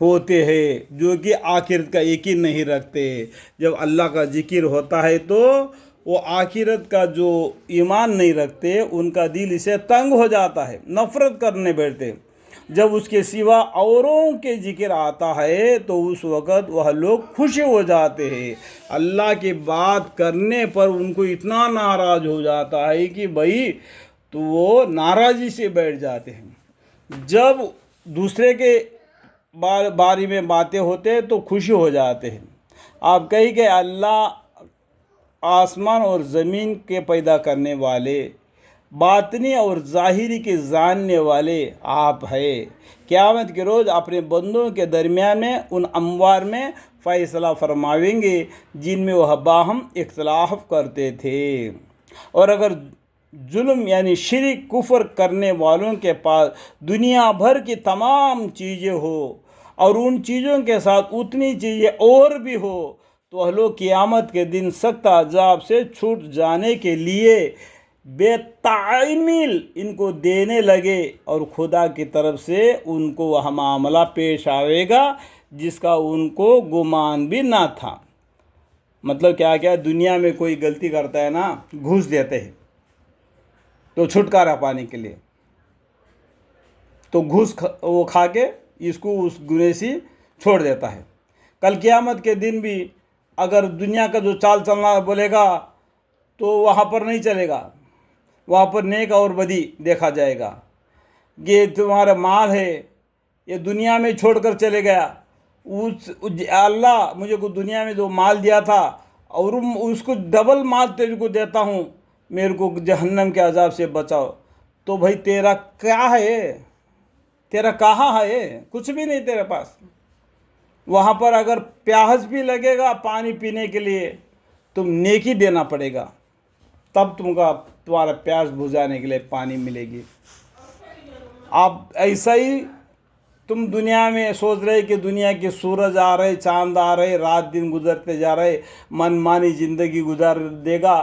ہوتے ہیں جو کہ آخرت کا یقین نہیں رکھتے. جب اللہ کا ذکر ہوتا ہے تو وہ آخرت کا جو ایمان نہیں رکھتے ان کا دل اسے تنگ ہو جاتا ہے، نفرت کرنے بیٹھتے. جب اس کے سوا اوروں کے ذکر آتا ہے تو اس وقت وہ لوگ خوش ہو جاتے ہیں. اللہ کی بات کرنے پر ان کو اتنا ناراض ہو جاتا ہے کہ بھائی تو وہ ناراضی سے بیٹھ جاتے ہیں. جب دوسرے کے بارے میں باتیں ہوتے ہیں تو خوشی ہو جاتے ہیں. آپ کہیں کہ اللہ آسمان اور زمین کے پیدا کرنے والے، باطنی اور ظاہری کے جاننے والے آپ ہے. قیامت کے روز اپنے بندوں کے درمیان میں ان اموار میں فیصلہ فرمائیں گے جن میں وہ باہم اختلاف کرتے تھے. اور اگر ظلم یعنی شرک کفر کرنے والوں کے پاس دنیا بھر کی تمام چیزیں ہو اور ان چیزوں کے ساتھ اتنی چیزیں اور بھی ہو تو وہ لوگ قیامت کے دن سخت عذاب سے چھوٹ جانے کے لیے بے تعمیل ان کو دینے لگے اور خدا کی طرف سے ان کو وہ معاملہ پیش آئے گا جس کا ان کو گمان بھی نہ تھا. مطلب کیا دنیا میں کوئی غلطی کرتا ہے نا، گھوس دیتے ہیں تو چھٹکارا پانے کے لیے، تو گھوس وہ کھا کے اس کو اس گناہ سے چھوڑ دیتا ہے. کل قیامت کے دن بھی اگر دنیا کا جو چال چلنا بولے گا تو وہاں پر نہیں چلے گا، وہاں پر نیک اور بدی دیکھا جائے گا. یہ تمہارا مال ہے، یہ دنیا میں چھوڑ کر چلے گیا، اللہ مجھے کو دنیا میں جو مال دیا تھا اور اس کو ڈبل مال تیرے کو دیتا ہوں، میرے کو جہنم کے عذاب سے بچاؤ. تو بھائی تیرا کیا ہے؟ تیرا کہاں ہے؟ کچھ بھی نہیں تیرے پاس. وہاں پر اگر پیاس بھی لگے گا پانی پینے کے لیے تم نیکی دینا پڑے گا، تب تمہارا پیاس بجھانے کے لیے پانی ملے گی. آپ ایسا ہی تم دنیا میں سوچ رہے کہ دنیا کے سورج آ رہے، چاند آ رہے، رات دن گزرتے جا رہے، من مانی زندگی گزار دے گا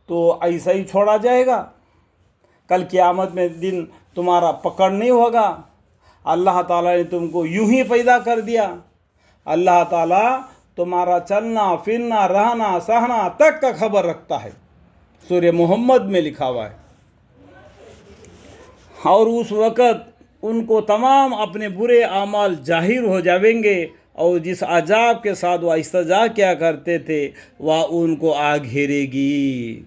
تو ایسا ہی چھوڑا جائے گا. کل قیامت میں دن تمہارا پکڑ نہیں ہوگا. اللہ تعالیٰ نے تم کو یوں ہی پیدا کر دیا. اللہ تعالیٰ تمہارا چلنا پھرنا رہنا سہنا تک کا خبر رکھتا ہے، سورہ محمد میں لکھا ہوا ہے. اور اس وقت ان کو تمام اپنے برے اعمال ظاہر ہو جائیں گے اور جس عذاب کے ساتھ وہ استہزاء کیا کرتے تھے وہ ان کو آ گھیرے گی.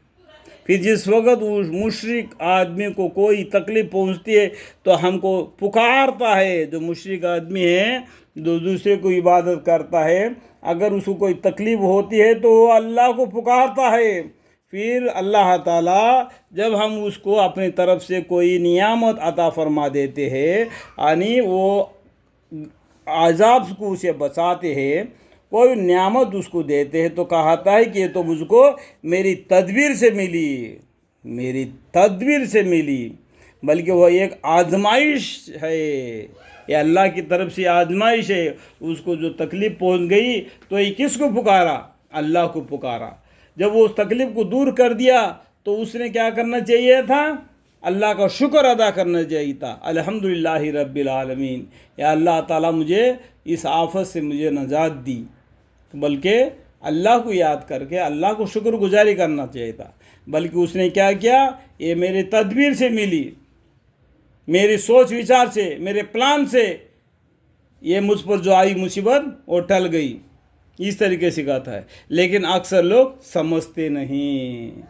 پھر جس وقت اس مشرک آدمی کو کوئی تکلیف پہنچتی ہے تو ہم کو پکارتا ہے. جو مشرک آدمی ہے جو دوسرے کو عبادت کرتا ہے، اگر اس کو کوئی تکلیف ہوتی ہے تو وہ اللہ کو پکارتا ہے. پھر اللہ تعالیٰ جب ہم اس کو اپنی طرف سے کوئی نعمت عطا فرما دیتے ہیں، یعنی وہ عذاب کو اسے بچاتے ہیں، کوئی نعمت اس کو دیتے ہیں تو کہتا ہے کہ یہ تو مجھ کو میری تدبیر سے ملی، میری تدبیر سے ملی. بلکہ وہ ایک آزمائش ہے، یہ اللہ کی طرف سے آزمائش ہے. اس کو جو تکلیف پہنچ گئی تو یہ کس کو پکارا؟ اللہ کو پکارا. جب وہ اس تکلیف کو دور کر دیا تو اس نے کیا کرنا چاہیے تھا؟ اللہ کا شکر ادا کرنا چاہیے تھا. الحمدللہ رب العالمین، یا اللہ تعالیٰ مجھے اس آفت سے مجھے نجات دی. بلکہ اللہ کو یاد کر کے اللہ کو شکر گزاری کرنا چاہیے تھا. بلکہ اس نے کیا کیا؟ یہ میری تدبیر سے ملی، میری سوچ وچار سے، میرے پلان سے یہ مجھ پر جو آئی مصیبت وہ ٹل گئی. اس طریقے سے کہتا ہے. لیکن اکثر لوگ سمجھتے نہیں.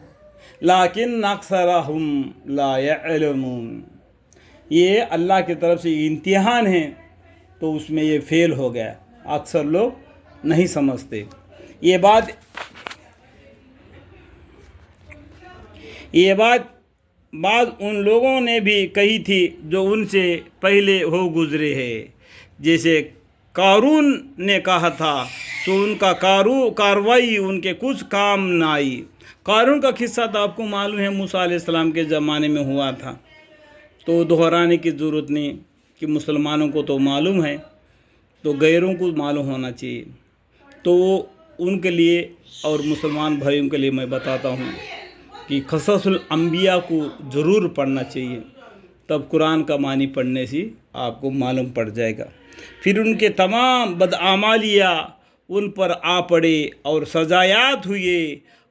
لیکن اکثرہم لا یعلمون، یہ اللہ کی طرف سے امتحان ہے تو اس میں یہ فیل ہو گیا. اکثر لوگ نہیں سمجھتے. یہ بات بعض ان لوگوں نے بھی کہی تھی جو ان سے پہلے ہو گزرے ہیں. جیسے قارون نے کہا تھا تو ان کا کاروائی ان کے کچھ کام نہ آئی. قارون کا قصہ تو آپ کو معلوم ہے، موسیٰ علیہ السلام کے زمانے میں ہوا تھا، تو دہرانے کی ضرورت نہیں کہ مسلمانوں کو تو معلوم ہے تو غیروں کو معلوم ہونا چاہیے. تو ان کے لیے اور مسلمان بھائیوں کے لیے میں بتاتا ہوں کہ قصص الانبیاء کو ضرور پڑھنا چاہیے، تب قرآن کا معنی پڑھنے سے آپ کو معلوم پڑ جائے گا. پھر ان کے تمام بدعمالیاں ان پر آ پڑے اور سزایات ہوئے،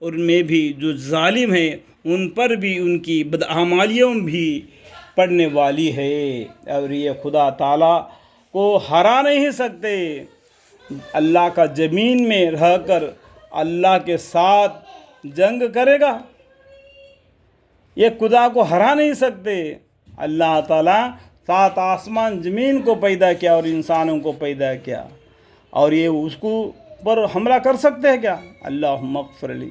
اور میں بھی جو ظالم ہیں ان پر بھی ان کی بدعمالیوں بھی پڑنے والی ہے، اور یہ خدا تعالیٰ کو ہرا نہیں سکتے۔ اللہ کا زمین میں رہ کر اللہ کے ساتھ جنگ کرے گا، یہ خدا کو ہرا نہیں سکتے۔ اللہ تعالیٰ 7 آسمان زمین کو پیدا کیا اور انسانوں کو پیدا کیا، اور یہ اس کو پر حملہ کر سکتے ہیں کیا؟ اللہم اغفر لی،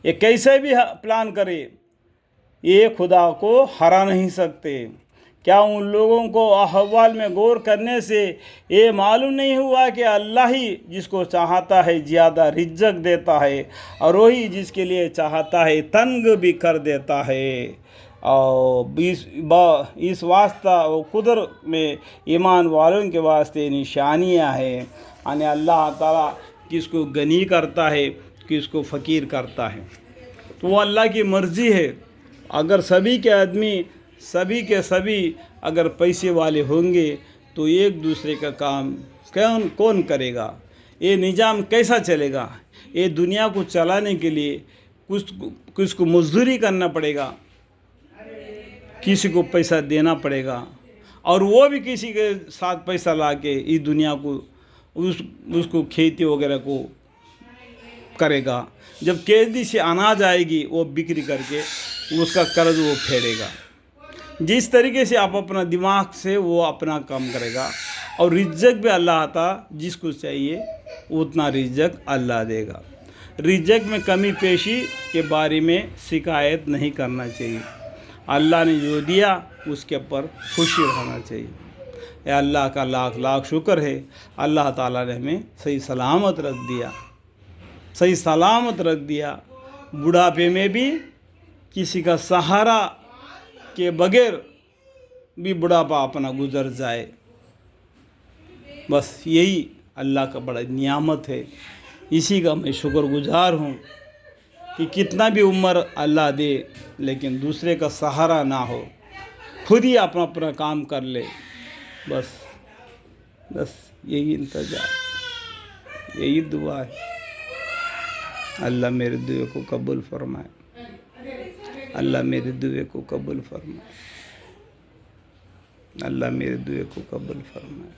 یہ کیسے بھی پلان کرے یہ خدا کو ہرا نہیں سکتے۔ کیا ان لوگوں کو احوال میں غور کرنے سے یہ معلوم نہیں ہوا کہ اللہ ہی جس کو چاہتا ہے زیادہ رزق دیتا ہے، اور وہی جس کے لیے چاہتا ہے تنگ بھی کر دیتا ہے؟ اور اس واسطہ و قدرت میں ایمان والوں کے واسطے نشانیاں ہیں، یعنی اللہ تعالیٰ کس کو غنی کرتا ہے، کس کو فقیر کرتا ہے، تو وہ اللہ کی مرضی ہے۔ اگر سبھی کے آدمی سبھی کے سبھی اگر پیسے والے ہوں گے تو ایک دوسرے کا کام کون کرے گا؟ یہ نظام کیسا چلے گا؟ یہ دنیا کو چلانے کے لیے کچھ کو مزدوری کرنا پڑے گا، کسی کو پیسہ دینا پڑے گا، اور وہ بھی کسی کے ساتھ پیسہ لا کے اس دنیا کو اس کو کھیتی وغیرہ کو کرے گا۔ جب کیدی سے اناج آئے گی وہ بکری کر کے اس کا قرض وہ پھیڑے گا۔ جس طریقے سے آپ اپنا دماغ سے وہ اپنا کام کرے گا، اور رزق بھی اللہ عطا جس کو چاہیے اتنا رزق اللہ دے گا۔ رزق میں کمی پیشی کے بارے میں شکایت نہیں کرنا چاہیے، اللہ نے جو دیا اس کے اوپر خوشی ہونا چاہیے۔ اے اللہ کا لاکھ لاکھ شکر ہے، اللہ تعالیٰ نے ہمیں صحیح سلامت رکھ دیا، بڑھاپے میں بھی کسی کا سہارا کے بغیر بھی بڑھاپا اپنا گزر جائے، بس یہی اللہ کا بڑا نعمت ہے۔ اسی کا میں شکر گزار ہوں کہ کتنا بھی عمر اللہ دے لیکن دوسرے کا سہارا نہ ہو، خود ہی اپنا کام کر لے، بس یہی انتظار، یہی دعا ہے۔ اللہ میرے دعے کو قبول فرمائے، اللہ میرے دعے کو قبول فرمائے، اللہ میرے دعے کو قبول فرمائے۔